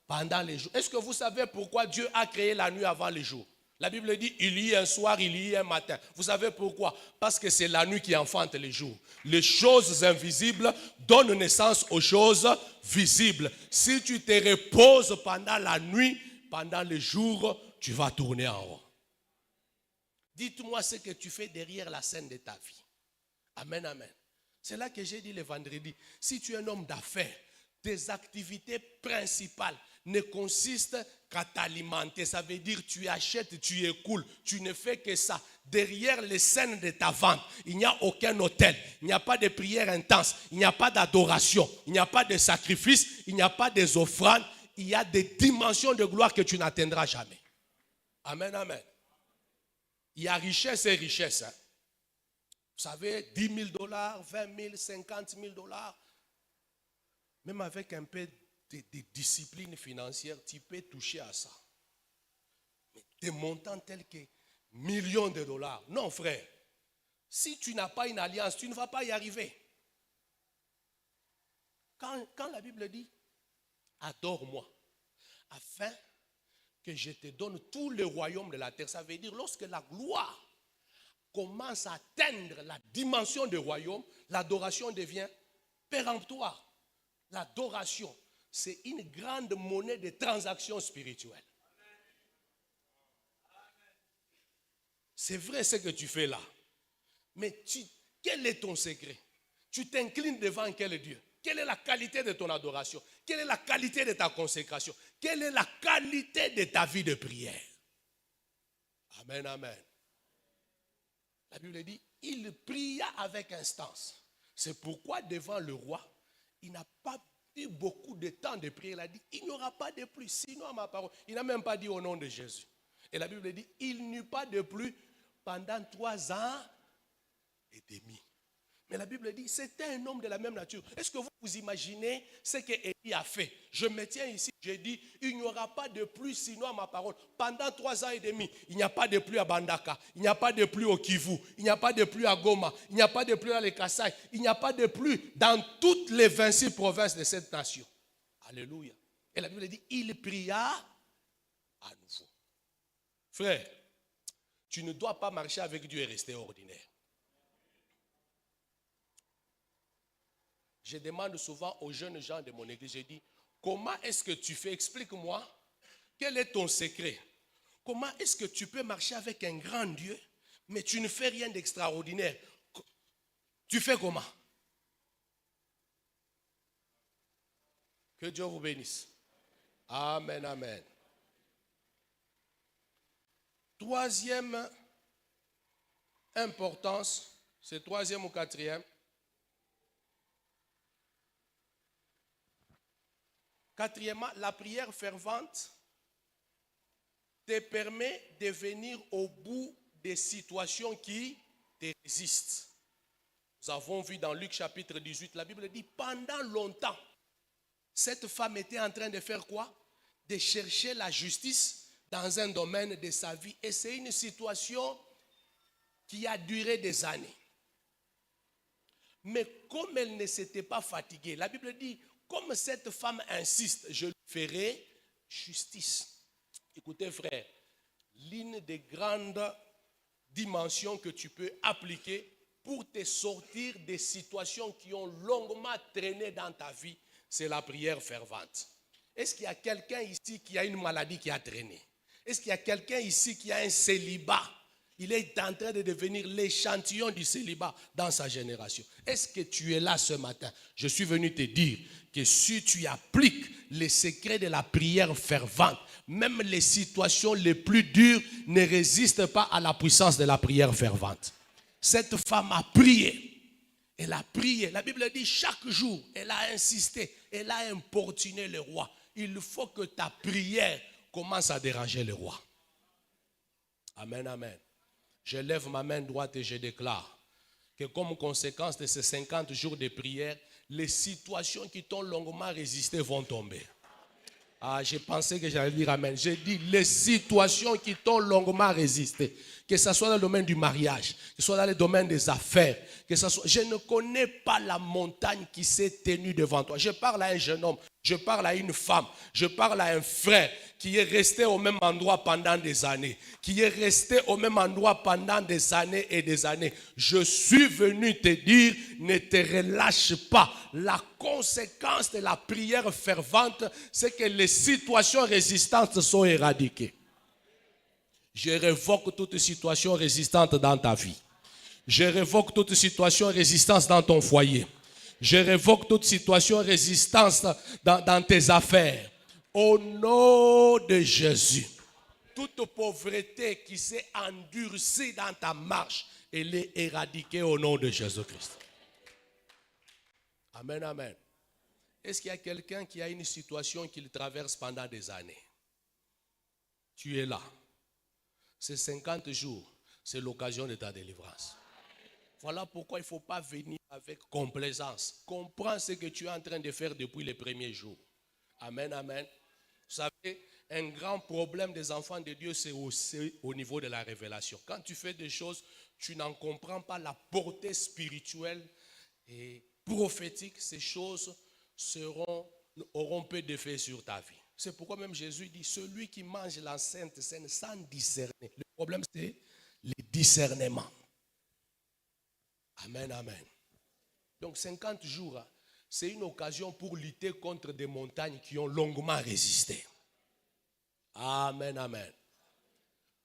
pendant les jours. Est-ce que vous savez pourquoi Dieu a créé la nuit avant les jours? La Bible dit, il y a un soir, il y a un matin. Vous savez pourquoi? Parce que c'est la nuit qui enfante les jours. Les choses invisibles donnent naissance aux choses visibles. Si tu te reposes pendant la nuit, pendant les jours, tu vas tourner en rond. Dites-moi ce que tu fais derrière la scène de ta vie. Amen, amen. C'est là que j'ai dit le vendredi. Si tu es un homme d'affaires, tes activités principales ne consistent qu'à t'alimenter. Ça veut dire tu achètes, tu écoules, tu ne fais que ça. Derrière les scènes de ta vente, il n'y a aucun autel, il n'y a pas de prière intense, il n'y a pas d'adoration, il n'y a pas de sacrifice, il n'y a pas des offrandes. Il y a des dimensions de gloire que tu n'atteindras jamais. Amen, amen. Il y a richesse et richesse. Hein. Vous savez, 10 000 $, 20 000, 50 000 $. Même avec un peu de discipline financière, tu peux toucher à ça. Mais des montants tels que millions de dollars. Non, frère. Si tu n'as pas une alliance, tu ne vas pas y arriver. Quand la Bible dit, adore-moi, afin que je te donne tout le royaume de la terre, ça veut dire lorsque la gloire commence à atteindre la dimension du royaume, l'adoration devient péremptoire. L'adoration, c'est une grande monnaie de transaction spirituelle. C'est vrai ce que tu fais là. Mais quel est ton secret? Tu t'inclines devant quel Dieu? Quelle est la qualité de ton adoration? Quelle est la qualité de ta consécration? Quelle est la qualité de ta vie de prière? Amen, amen. La Bible dit, il pria avec instance. C'est pourquoi devant le roi, il n'a pas eu beaucoup de temps de prier. Il a dit, il n'y aura pas de pluie, sinon à ma parole. Il n'a même pas dit au nom de Jésus. Et la Bible dit, il n'y eut pas de pluie pendant 3 ans et demi. Mais la Bible dit, c'était un homme de la même nature. Est-ce que vous imaginez ce qu'Élie a fait? Je me tiens ici, je dis, il n'y aura pas de pluie sinon à ma parole. Pendant 3 ans et demi, il n'y a pas de pluie à Bandaka, il n'y a pas de pluie au Kivu, il n'y a pas de pluie à Goma, il n'y a pas de pluie à les Kassai, il n'y a pas de pluie dans toutes les 26 provinces de cette nation. Alléluia. Et la Bible dit, il pria à nouveau. Frère, tu ne dois pas marcher avec Dieu et rester ordinaire. Je demande souvent aux jeunes gens de mon église, je dis, comment est-ce que tu fais? Explique-moi, quel est ton secret? Comment est-ce que tu peux marcher avec un grand Dieu, mais tu ne fais rien d'extraordinaire? Tu fais comment? Que Dieu vous bénisse. Amen, amen. Troisième importance, c'est troisième ou quatrième? Quatrièmement, la prière fervente te permet de venir au bout des situations qui te résistent. Nous avons vu dans Luc chapitre 18, la Bible dit, pendant longtemps, cette femme était en train de faire quoi? De chercher la justice dans un domaine de sa vie. Et c'est une situation qui a duré des années. Mais comme elle ne s'était pas fatiguée, la Bible dit, comme cette femme insiste, je lui ferai justice. Écoutez frère, l'une des grandes dimensions que tu peux appliquer pour te sortir des situations qui ont longuement traîné dans ta vie, c'est la prière fervente. Est-ce qu'il y a quelqu'un ici qui a une maladie qui a traîné? Est-ce qu'il y a quelqu'un ici qui a un célibat? Il est en train de devenir l'échantillon du célibat dans sa génération. Est-ce que tu es là ce matin? Je suis venu te dire que si tu appliques les secrets de la prière fervente, même les situations les plus dures ne résistent pas à la puissance de la prière fervente. Cette femme a prié. Elle a prié. La Bible dit chaque jour, elle a insisté, elle a importuné le roi. Il faut que ta prière commence à déranger le roi. Amen, amen. Je lève ma main droite et je déclare que comme conséquence de ces 50 jours de prière, les situations qui t'ont longuement résisté vont tomber. Ah, j'ai pensé que j'allais dire amen. J'ai dit les situations qui t'ont longuement résisté, que ce soit dans le domaine du mariage, que ce soit dans le domaine des affaires, que ce soit... Je ne connais pas la montagne qui s'est tenue devant toi. Je parle à un jeune homme, je parle à une femme, je parle à un frère qui est resté au même endroit pendant des années, qui est resté au même endroit pendant des années et des années. Je suis venu te dire, ne te relâche pas. La conséquence de la prière fervente, c'est que les situations résistantes sont éradiquées. Je révoque toute situation résistante dans ta vie. Je révoque toute situation résistance dans ton foyer. Je révoque toute situation résistance dans tes affaires. Au nom de Jésus, toute pauvreté qui s'est endurcie dans ta marche, elle est éradiquée au nom de Jésus-Christ. Amen, amen. Est-ce qu'il y a quelqu'un qui a une situation qu'il traverse pendant des années? Tu es là. Ces 50 jours, c'est l'occasion de ta délivrance. Voilà pourquoi il ne faut pas venir avec complaisance. Comprends ce que tu es en train de faire depuis les premiers jours. Amen, amen. Vous savez, un grand problème des enfants de Dieu, c'est aussi au niveau de la révélation. Quand tu fais des choses, tu n'en comprends pas la portée spirituelle et prophétique. Ces choses auront peu d'effet sur ta vie. C'est pourquoi même Jésus dit, celui qui mange la Sainte Seine sans discerner. Le problème, c'est le discernement. Amen, amen. Donc 50 jours, c'est une occasion pour lutter contre des montagnes qui ont longuement résisté. Amen, amen.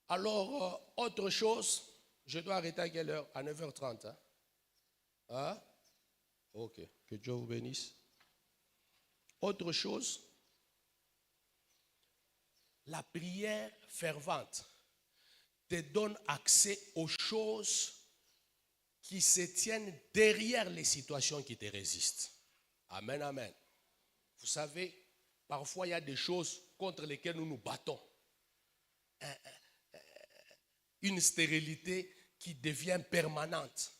Alors, autre chose, je dois arrêter à quelle heure? À 9h30. Hein? Hein? Ok, que Dieu vous bénisse. Autre chose, la prière fervente te donne accès aux choses qui se tiennent derrière les situations qui te résistent. Amen, amen. Vous savez, parfois il y a des choses contre lesquelles nous nous battons. une stérilité qui devient permanente.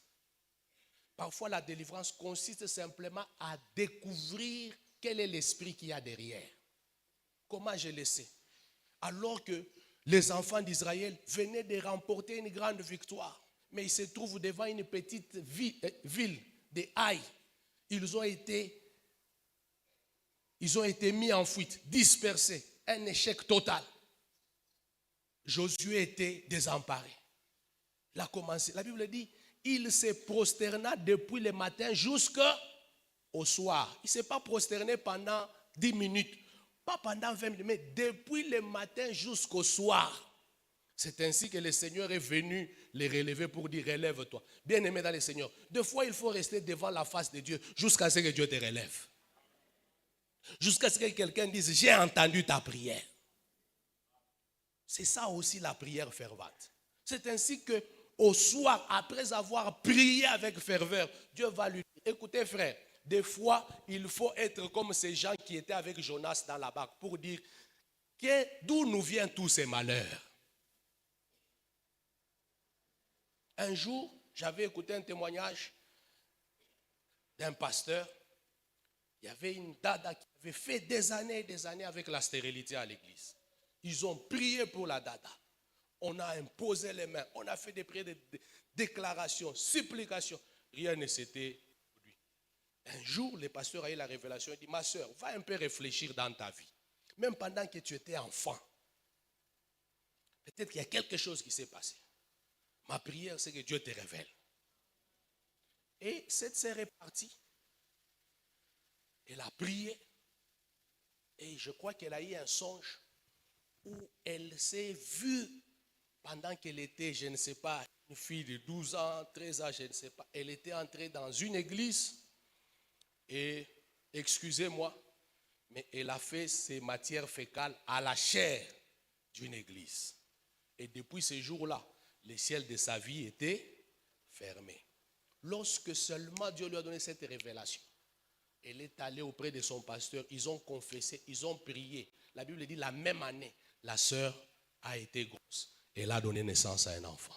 Parfois, la délivrance consiste simplement à découvrir quel est l'esprit qu'il y a derrière. Comment je le sais? Alors que les enfants d'Israël venaient de remporter une grande victoire, mais ils se trouvent devant une petite ville de Haï. Ils ont été mis en fuite, dispersés, un échec total. Josué était désemparé. Il a commencé. La Bible dit, il se prosterna depuis le matin jusqu'au soir. Il ne s'est pas prosterné pendant 10 minutes, pas pendant 20 minutes, mais depuis le matin jusqu'au soir. C'est ainsi que le Seigneur est venu les relever pour dire, relève-toi. Bien-aimé dans le Seigneur, des fois il faut rester devant la face de Dieu jusqu'à ce que Dieu te relève. Jusqu'à ce que quelqu'un dise, j'ai entendu ta prière. C'est ça aussi la prière fervente. C'est ainsi que au soir, après avoir prié avec ferveur, Dieu va lui dire, écoutez frère, des fois il faut être comme ces gens qui étaient avec Jonas dans la barque pour dire, d'où nous viennent tous ces malheurs? Un jour, j'avais écouté un témoignage d'un pasteur. Il y avait une dada qui avait fait des années et des années avec la stérilité à l'église. Ils ont prié pour la dada. On a imposé les mains. On a fait des prières, des déclarations, supplications. Rien ne s'était produit. Un jour, le pasteur a eu la révélation. Il dit, ma soeur, va un peu réfléchir dans ta vie. Même pendant que tu étais enfant. Peut-être qu'il y a quelque chose qui s'est passé. Ma prière, c'est que Dieu te révèle. Et cette sœur est partie. Elle a prié. Et je crois qu'elle a eu un songe où elle s'est vue pendant qu'elle était, je ne sais pas, une fille de 12 ans, 13 ans, je ne sais pas. Elle était entrée dans une église et, excusez-moi, mais elle a fait ses matières fécales à la chair d'une église. Et depuis ce jour-là, le ciel de sa vie était fermé. Lorsque seulement Dieu lui a donné cette révélation, elle est allée auprès de son pasteur, ils ont confessé, ils ont prié. La Bible dit la même année, la sœur a été grosse. Elle a donné naissance à un enfant.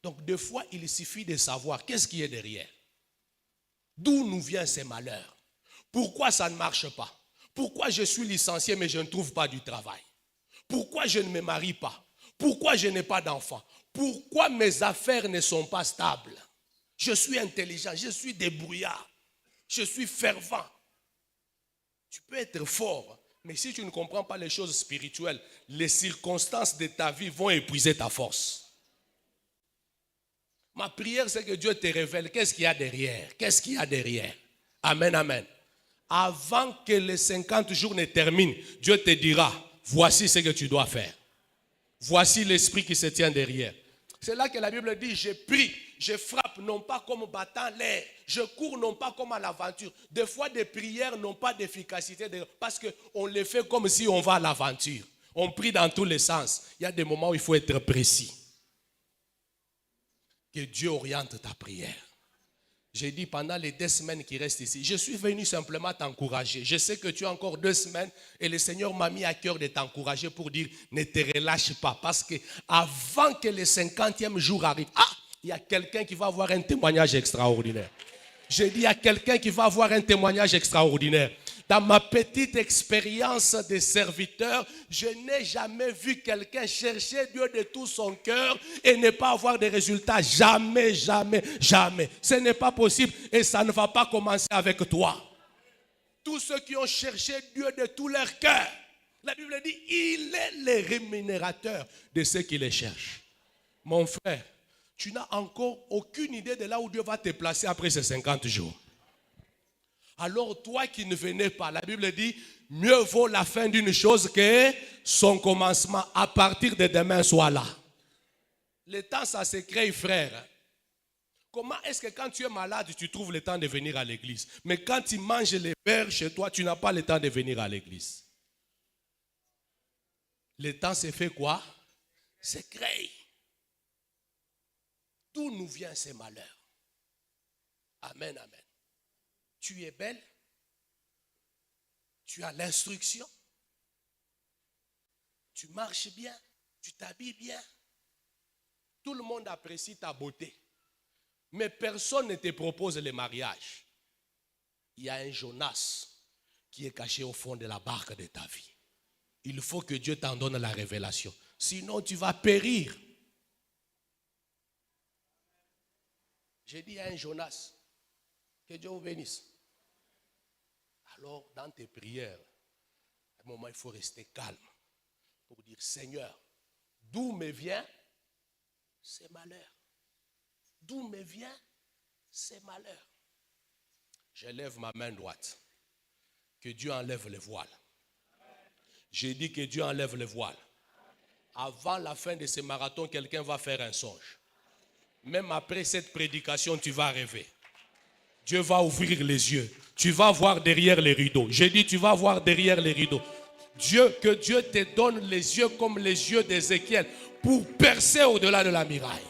Donc des fois, il suffit de savoir qu'est-ce qui est derrière. D'où nous viennent ces malheurs? Pourquoi ça ne marche pas? Pourquoi je suis licencié mais je ne trouve pas du travail? Pourquoi je ne me marie pas? Pourquoi je n'ai pas d'enfant? Pourquoi mes affaires ne sont pas stables? Je suis intelligent, je suis débrouillard, je suis fervent. Tu peux être fort, mais si tu ne comprends pas les choses spirituelles, les circonstances de ta vie vont épuiser ta force. Ma prière, c'est que Dieu te révèle qu'est-ce qu'il y a derrière. Qu'est-ce qu'il y a derrière? Amen, amen. Avant que les 50 jours ne terminent, Dieu te dira, voici ce que tu dois faire. Voici l'esprit qui se tient derrière. C'est là que la Bible dit, je prie, je frappe non pas comme battant l'air, je cours non pas comme à l'aventure. Des fois, des prières n'ont pas d'efficacité parce qu'on les fait comme si on va à l'aventure. On prie dans tous les sens. Il y a des moments où il faut être précis. Que Dieu oriente ta prière. J'ai dit pendant les 2 semaines qui restent ici, je suis venu simplement t'encourager. Je sais que tu as encore 2 semaines et le Seigneur m'a mis à cœur de t'encourager pour dire ne te relâche pas. Parce que avant que le 50e jour arrive, il y a quelqu'un qui va avoir un témoignage extraordinaire. J'ai dit il y a quelqu'un qui va avoir un témoignage extraordinaire. Dans ma petite expérience de serviteur, je n'ai jamais vu quelqu'un chercher Dieu de tout son cœur et ne pas avoir de résultats. Jamais, jamais, jamais. Ce n'est pas possible et ça ne va pas commencer avec toi. Tous ceux qui ont cherché Dieu de tout leur cœur, la Bible dit, il est le rémunérateur de ceux qui les cherchent. Mon frère, tu n'as encore aucune idée de là où Dieu va te placer après ces 50 jours. Alors toi qui ne venais pas, la Bible dit, mieux vaut la fin d'une chose que son commencement. À partir de demain, sois là. Le temps, ça se crée, frère. Comment est-ce que quand tu es malade, tu trouves le temps de venir à l'église? Mais quand tu manges les verres chez toi, tu n'as pas le temps de venir à l'église. Le temps se fait quoi? Se crée. D'où nous viennent ces malheurs? Amen, amen. Tu es belle, tu as l'instruction, tu marches bien, tu t'habilles bien, Tout le monde apprécie ta beauté. Mais personne ne te propose le mariage. Il y a un Jonas qui est caché au fond de la barque de ta vie. Il faut que Dieu t'en donne la révélation. Sinon, tu vas périr. J'ai dit à un Jonas, que Dieu vous bénisse. Alors, dans tes prières, à un moment, il faut rester calme pour dire, Seigneur, d'où me vient ce malheur? D'où me vient ce malheur? Je lève ma main droite. Que Dieu enlève le voile. J'ai dit que Dieu enlève le voile. Avant la fin de ce marathon, quelqu'un va faire un songe. Même après cette prédication, tu vas rêver. Dieu va ouvrir les yeux. Tu vas voir derrière les rideaux. J'ai dit, tu vas voir derrière les rideaux. Que Dieu te donne les yeux comme les yeux d'Ézéchiel pour percer au-delà de la muraille.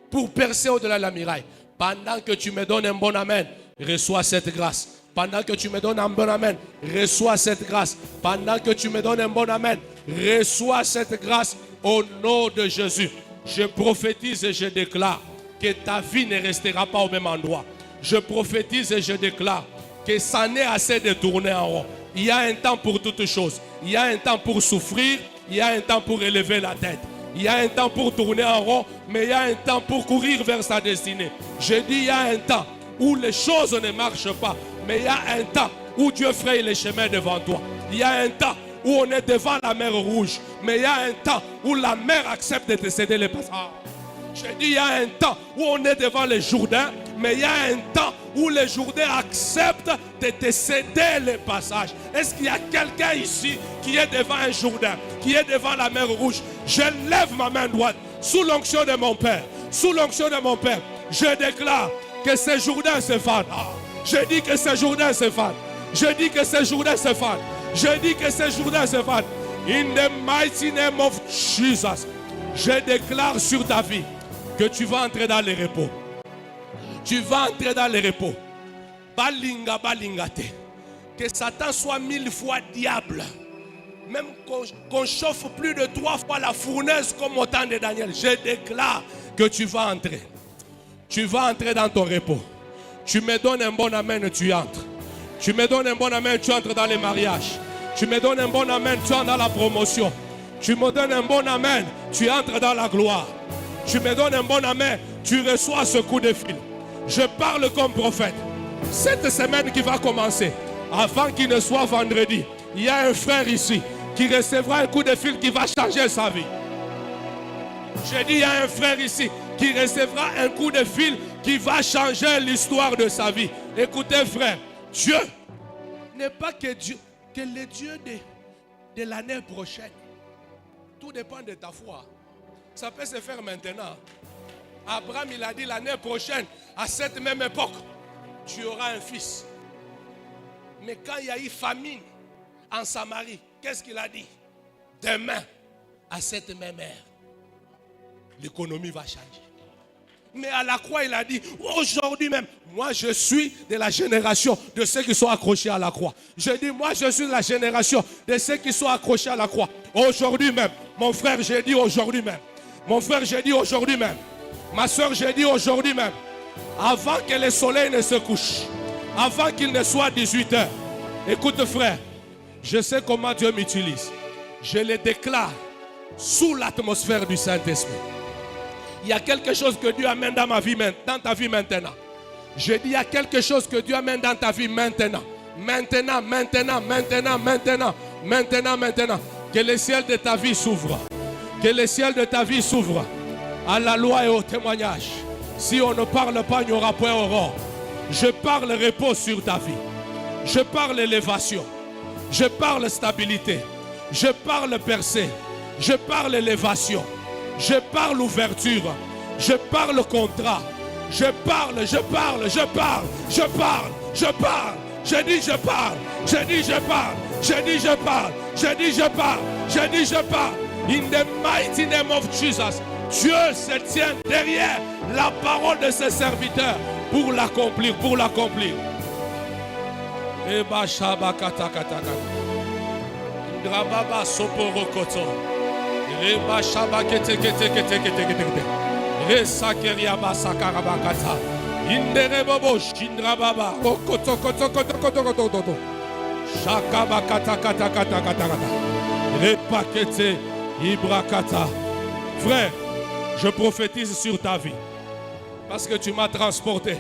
Pour percer au-delà de la muraille. Pendant que tu me donnes un bon amen, reçois cette grâce. Pendant que tu me donnes un bon amen, reçois cette grâce. Pendant que tu me donnes un bon amen, reçois cette grâce au nom de Jésus. Je prophétise et je déclare que ta vie ne restera pas au même endroit. Je prophétise et je déclare que ça n'est assez de tourner en rond. Il y a un temps pour toutes choses. Il y a un temps pour souffrir. Il y a un temps pour élever la tête. Il y a un temps pour tourner en rond, mais il y a un temps pour courir vers sa destinée. Je dis, il y a un temps où les choses ne marchent pas, mais il y a un temps où Dieu fraye les chemins devant toi. Il y a un temps où on est devant la mer Rouge, mais il y a un temps où la mer accepte de te céder les passages. Je dis, il y a un temps où on est devant les Jourdains, mais il y a un temps où les Jourdains acceptent de te céder les passages. Est-ce qu'il y a quelqu'un ici qui est devant un Jourdain, qui est devant la mer Rouge? Je lève ma main droite sous l'onction de mon Père. Sous l'onction de mon Père, je déclare que ces Jourdains se fanent. Je dis que ces Jourdains se fanent. Je dis que ces Jourdains se fanent. Je dis que ces Jourdains se fanent. In the mighty name of Jesus, je déclare sur ta vie que tu vas entrer dans le repos. Tu vas entrer dans le repos. Balinga, balingate. Que Satan soit 1000 fois diable. Même qu'on chauffe plus de 3 fois la fournaise comme au temps de Daniel. Je déclare que tu vas entrer. Tu vas entrer dans ton repos. Tu me donnes un bon amen, tu entres. Tu me donnes un bon amen, tu entres dans les mariages. Tu me donnes un bon amen, tu entres dans la promotion. Tu me donnes un bon amen, tu entres dans la gloire. Tu me donnes un bon amen, tu reçois ce coup de fil. Je parle comme prophète. Cette semaine qui va commencer, avant qu'il ne soit vendredi, il y a un frère ici qui recevra un coup de fil qui va changer sa vie. Je dis, il y a un frère ici qui recevra un coup de fil qui va changer l'histoire de sa vie. Écoutez frère, Dieu n'est pas que Dieu, que le Dieu de l'année prochaine. Tout dépend de ta foi. Ça peut se faire maintenant. Abraham, il a dit l'année prochaine, à cette même époque, tu auras un fils. Mais quand il y a eu famine en Samarie, qu'est-ce qu'il a dit? Demain, à cette même heure, l'économie va changer. Mais à la croix, il a dit, aujourd'hui même, moi je suis de la génération de ceux qui sont accrochés à la croix. Je dis, moi je suis de la génération de ceux qui sont accrochés à la croix. Aujourd'hui même, mon frère, j'ai dit aujourd'hui même. Mon frère, j'ai dit aujourd'hui même. Ma soeur, j'ai dit aujourd'hui même. Avant que le soleil ne se couche, avant qu'il ne soit 18 h, écoute frère, je sais comment Dieu m'utilise. Je le déclare sous l'atmosphère du Saint-Esprit. Il y a quelque chose que Dieu amène dans ma vie, dans ta vie maintenant. Je dis, il y a quelque chose que Dieu amène dans ta vie maintenant. Maintenant, maintenant, maintenant, maintenant, maintenant, maintenant. Que le ciel de ta vie s'ouvre. Que le ciel de ta vie s'ouvre à la loi et au témoignage. Si on ne parle pas, il n'y aura point aurore. Je parle repos sur ta vie. Je parle élévation. Je parle stabilité. Je parle percée. Je parle élévation. Je parle ouverture. Je parle contrat. Je parle, je parle, je parle, je parle, je parle. Je dis je parle. Je dis je parle. Je dis je parle. Je dis je parle. Je dis je parle. In the mighty name of Jesus. Dieu se tient derrière la parole de ses serviteurs pour l'accomplir, pour l'accomplir. Eba shaba kata kata kata. Drababa soporo koto. Eba shaba kete kete kete kete kete. Resakeria basakarabakata. Inderebobo shindrababa. Okotokotokotokotokotokoto. Shakabakatakatakatakatakata. Repakete ibrakata. Frère, je prophétise sur ta vie. Parce que tu m'as transporté.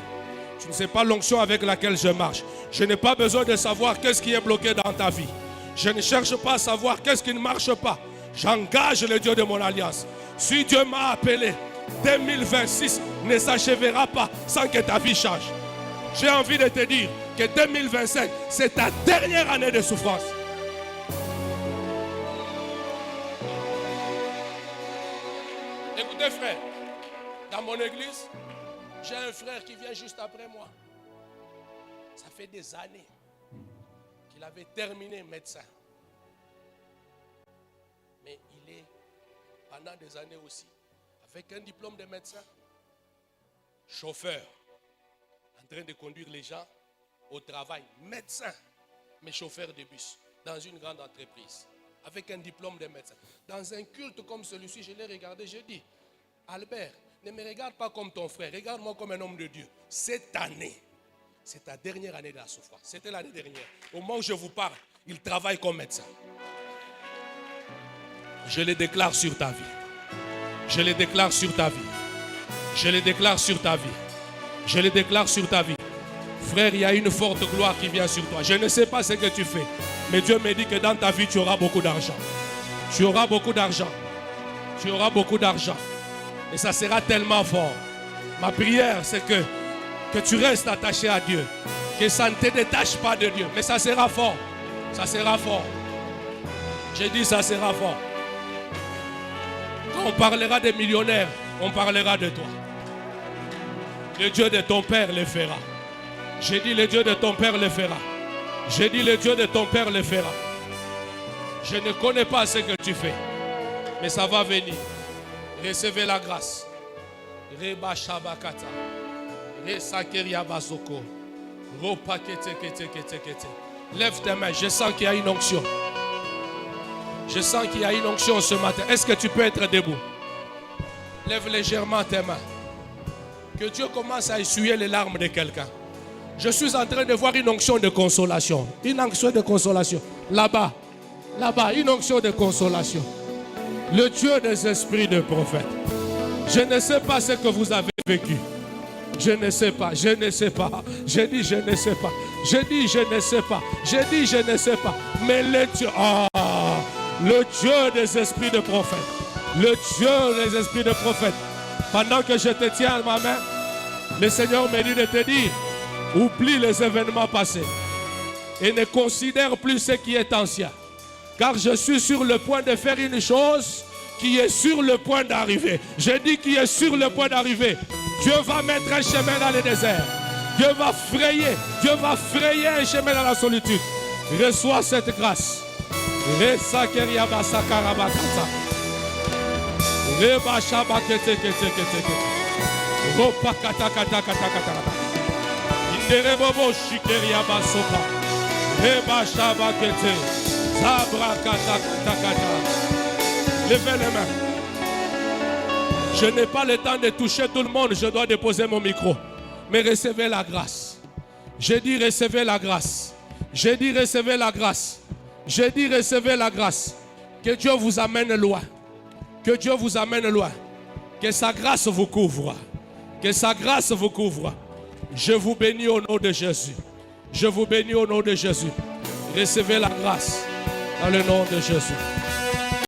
Tu ne sais pas l'onction avec laquelle je marche. Je n'ai pas besoin de savoir qu'est-ce qui est bloqué dans ta vie. Je ne cherche pas à savoir qu'est-ce qui ne marche pas. J'engage le Dieu de mon alliance. Si Dieu m'a appelé, 2026 ne s'achèvera pas sans que ta vie change. J'ai envie de te dire que 2025, c'est ta dernière année de souffrance. Écoutez frère, dans mon église, j'ai un frère qui vient juste après moi. Ça fait des années qu'il avait terminé médecin. Mais il est, pendant des années aussi, avec un diplôme de médecin, chauffeur, en train de conduire les gens au travail, médecin, mais chauffeur de bus, dans une grande entreprise, avec un diplôme de médecin. Dans un culte comme celui-ci, je l'ai regardé, j'ai dit, Albert, ne me regarde pas comme ton frère, regarde-moi comme un homme de Dieu. Cette année, c'est ta dernière année de la souffrance. C'était l'année dernière. Au moment où je vous parle, il travaille comme médecin. Je le déclare sur ta vie. Je le déclare sur ta vie. Je le déclare sur ta vie. Je le déclare sur ta vie. Frère, il y a une forte gloire qui vient sur toi. Je ne sais pas ce que tu fais, mais Dieu me dit que dans ta vie, tu auras beaucoup d'argent. Tu auras beaucoup d'argent. Tu auras beaucoup d'argent. Et ça sera tellement fort. Ma prière, c'est que tu restes attaché à Dieu. Que ça ne te détache pas de Dieu. Mais ça sera fort. Ça sera fort. J'ai dit ça sera fort. Quand on parlera des millionnaires, on parlera de toi. Le Dieu de ton père le fera. J'ai dit le Dieu de ton père le fera. J'ai dit le Dieu de ton père le fera. Je ne connais pas ce que tu fais. Mais ça va venir. Recevez la grâce. Reba Shabakata. Resakeria Basoko. Ropakete kete kete kete. Lève tes mains. Je sens qu'il y a une onction. Je sens qu'il y a une onction ce matin. Est-ce que tu peux être debout? Lève légèrement tes mains. Que Dieu commence à essuyer les larmes de quelqu'un. Je suis en train de voir une onction de consolation. Une onction de consolation. Là-bas. Là-bas. Une onction de consolation. Le Dieu des esprits de prophètes. Je ne sais pas ce que vous avez vécu. Je ne sais pas. Je ne sais pas. J'ai dit je ne sais pas. J'ai dit je ne sais pas. J'ai dit je ne sais pas. Mais le Dieu. Le Dieu des esprits de prophètes. Le Dieu des esprits de prophètes. Pendant que je te tiens à ma main, le Seigneur me dit de te dire, oublie les événements passés et ne considère plus ce qui est ancien. Car je suis sur le point de faire une chose qui est sur le point d'arriver. Je dis qui est sur le point d'arriver. Dieu va mettre un chemin dans le désert. Dieu va frayer un chemin dans la solitude. Reçois cette grâce. Resakeria basakarabakata. Reba shabakete kete kete kete. Ropa kata kata kata kata. Inderebobo shikeria basopa. Reba shabakete. Zabra kata kata kata. Levez les mains. Je n'ai pas le temps de toucher tout le monde. Je dois déposer mon micro. Mais recevez la grâce. J'ai dit recevez la grâce. J'ai dit recevez la grâce. J'ai dit recevez la grâce. Que Dieu vous amène loin. Que Dieu vous amène loin. Que sa grâce vous couvre. Que sa grâce vous couvre. Je vous bénis au nom de Jésus. Je vous bénis au nom de Jésus. Recevez la grâce dans le nom de Jésus.